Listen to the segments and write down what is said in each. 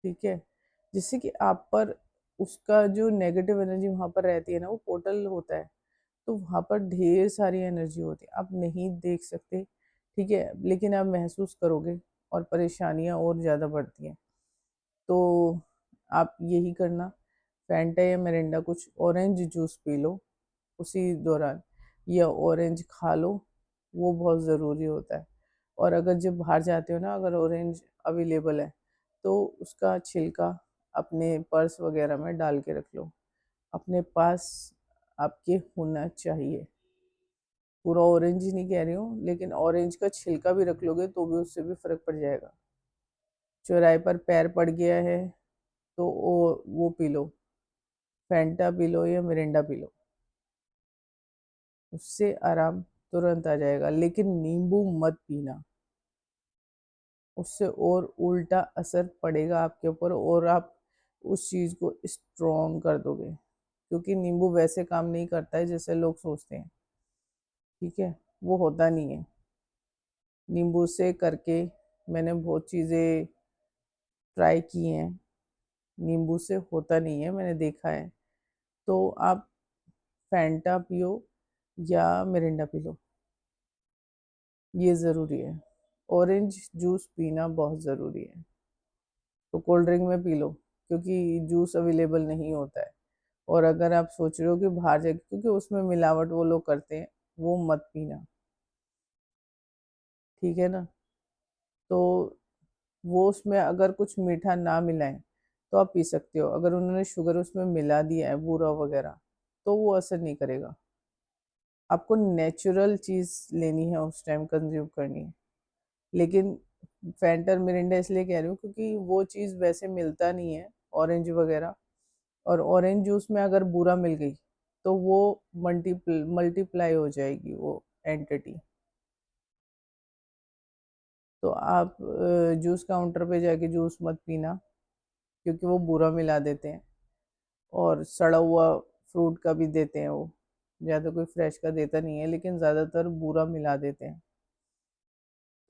ठीक है, जिससे कि आप पर उसका जो नेगेटिव एनर्जी वहाँ पर रहती है ना, वो पोर्टल होता है, तो वहाँ पर ढेर सारी एनर्जी होती है, आप नहीं देख सकते, ठीक है, लेकिन आप महसूस करोगे और परेशानियाँ और ज़्यादा बढ़ती हैं। तो आप यही करना, फैंटा या मिरिंडा कुछ ऑरेंज जूस पी लो उसी दौरान, या ऑरेंज खा लो, वो बहुत ज़रूरी होता है। और अगर जब बाहर जाते हो ना, अगर ऑरेंज अवेलेबल है तो उसका छिलका अपने पर्स वगैरह में डाल के रख लो, अपने पास आपके होना चाहिए। पूरा ऑरेंज ही नहीं कह रही हूँ, लेकिन ऑरेंज का छिलका भी रख लोगे तो भी उससे भी फ़र्क पड़ जाएगा। चौराहे पर पैर पड़ गया है तो वो P low, Fanta P low या मिरिंडा पी लो, उससे आराम तुरंत आ जाएगा। लेकिन नींबू मत पीना, उससे और उल्टा असर पड़ेगा आपके ऊपर और आप उस चीज़ को स्ट्रॉन्ग कर दोगे, क्योंकि नींबू वैसे काम नहीं करता है जैसे लोग सोचते हैं, ठीक है, वो होता नहीं है। नींबू से करके मैंने बहुत चीज़ें ट्राई की हैं, नींबू से होता नहीं है, मैंने देखा है। तो आप फैंटा पियो या मिरिंडा पी लो, ये ज़रूरी है। ऑरेंज जूस पीना बहुत ज़रूरी है। तो कोल्ड ड्रिंक में पी लो, क्योंकि जूस अवेलेबल नहीं होता है। और अगर आप सोच रहे हो कि बाहर जाके, क्योंकि उसमें मिलावट वो लोग करते हैं, वो मत पीना, ठीक है ना। तो वो उसमें अगर कुछ मीठा ना मिलाएं तो आप पी सकते हो, अगर उन्होंने शुगर उसमें मिला दिया है बूरा वगैरह तो वो असर नहीं करेगा। आपको नेचुरल चीज़ लेनी है, उस टाइम कंज्यूम करनी है। लेकिन फैंटा मिरिंडा इसलिए कह रही हूँ क्योंकि वो चीज़ वैसे मिलता नहीं है, ऑरेंज वगैरह। और ऑरेंज जूस में अगर बूरा मिल गई तो वो मल्टीप्लाई हो जाएगी वो एंटिटी। तो आप जूस काउंटर पे जाके जूस मत पीना, क्योंकि वो बूरा मिला देते हैं और सड़ा हुआ फ्रूट का भी देते हैं वो, ज़्यादा कोई फ्रेश का देता नहीं है, लेकिन ज़्यादातर बूरा मिला देते हैं,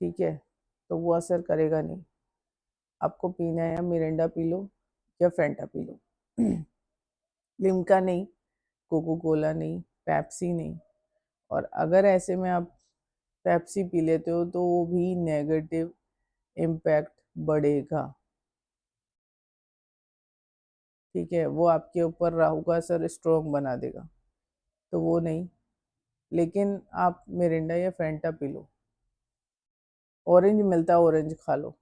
ठीक है। तो वो असर करेगा नहीं। आपको पीना है या मिरिंडा पी लो या फैंटा पी लो लिम्का नहीं, कोको कोला नहीं, पेप्सी नहीं। और अगर ऐसे में आप पेप्सी पी लेते हो तो वो भी नेगेटिव इम्पैक्ट बढ़ेगा, ठीक है, वो आपके ऊपर राहु का असर स्ट्रॉन्ग बना देगा, तो वो नहीं। लेकिन आप मिरिंडा या फैंटा पी लो, ऑरेंज मिलता है ऑरेंज खा लो।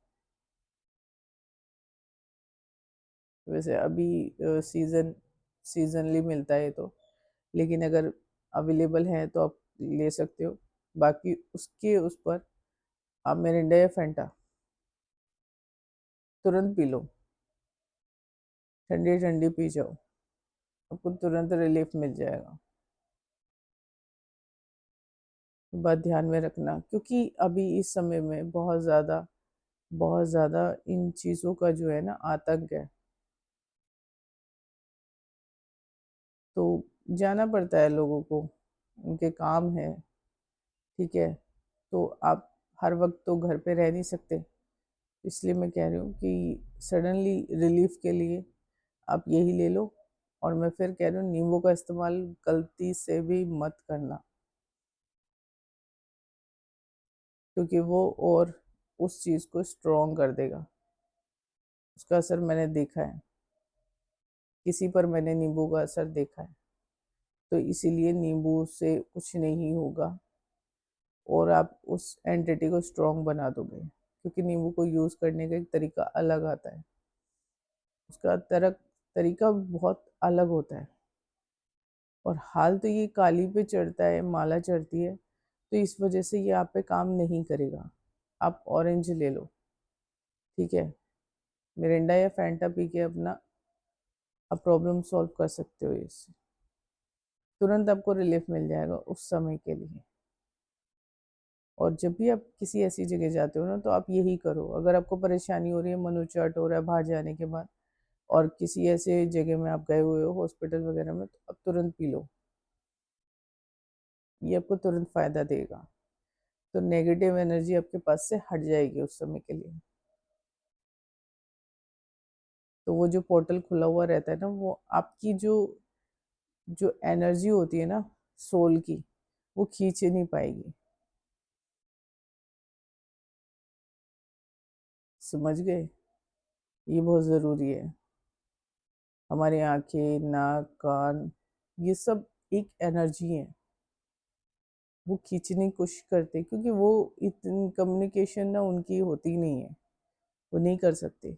वैसे अभी सीजन सीजनली मिलता है तो, लेकिन अगर अवेलेबल है तो आप ले सकते हो। बाकी उसके उस पर आप मिरिंडा या फैंटा तुरंत पी लो, ठंडी ठंडी पी जाओ, आपको तुरंत रिलीफ मिल जाएगा। बात ध्यान में रखना, क्योंकि अभी इस समय में बहुत ज़्यादा इन चीज़ों का जो है ना आतंक है, तो जाना पड़ता है लोगों को, उनके काम है, ठीक है। तो आप हर वक्त तो घर पे रह नहीं सकते, इसलिए मैं कह रही हूँ कि सडनली रिलीफ के लिए आप यही ले लो। और मैं फिर कह रही हूँ, नींबू का इस्तेमाल गलती से भी मत करना, क्योंकि वो और उस चीज़ को स्ट्रॉन्ग कर देगा। उसका असर मैंने देखा है, किसी पर मैंने नींबू का असर देखा है। तो इसीलिए नींबू से कुछ नहीं होगा और आप उस एंटिटी को स्ट्रॉन्ग बना दोगे, क्योंकि नींबू को यूज़ करने का एक तरीका अलग आता है, उसका तरीका बहुत अलग होता है। और हाल तो ये काली पे चढ़ता है, माला चढ़ती है, तो इस वजह से ये आप पे काम नहीं करेगा। आप ऑरेंज ले लो, ठीक है, मिरिंडा या फैंटा पी के अपना आप प्रॉब्लम सॉल्व कर सकते हो, इससे तुरंत आपको रिलीफ मिल जाएगा उस समय के लिए। और जब भी आप किसी ऐसी जगह जाते हो ना, तो आप यही करो, अगर आपको परेशानी हो रही है, मनोचाट हो रहा है बाहर जाने के बाद, और किसी ऐसे जगह में आप गए हुए हो हॉस्पिटल वगैरह में, तो आप तुरंत पी लो, ये आपको तुरंत फ़ायदा देगा। तो नेगेटिव एनर्जी आपके पास से हट जाएगी उस समय के लिए। तो वो जो पोर्टल खुला हुआ रहता है ना, वो आपकी जो जो एनर्जी होती है ना सोल की, वो खींच नहीं पाएगी। समझ गए? ये बहुत ज़रूरी है। हमारी आंखें, नाक, कान, ये सब एक एनर्जी है। वो खींचने की कोशिश करते क्योंकि वो इतनी कम्युनिकेशन ना उनकी होती नहीं है, वो नहीं कर सकते।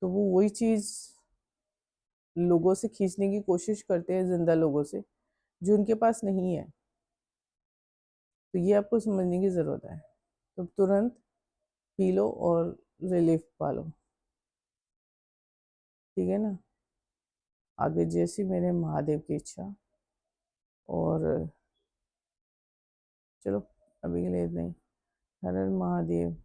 तो वो वही चीज़ लोगों से खींचने की कोशिश करते हैं, जिंदा लोगों से, जो उनके पास नहीं है। तो ये आपको समझने की ज़रूरत है। तो तुरंत पी लो और रिलीफ पालो। ठीक है ना? आगे जैसी मेरे महादेव की इच्छा। और चलो, अभी के लिए इतना ही। हर हर महादेव।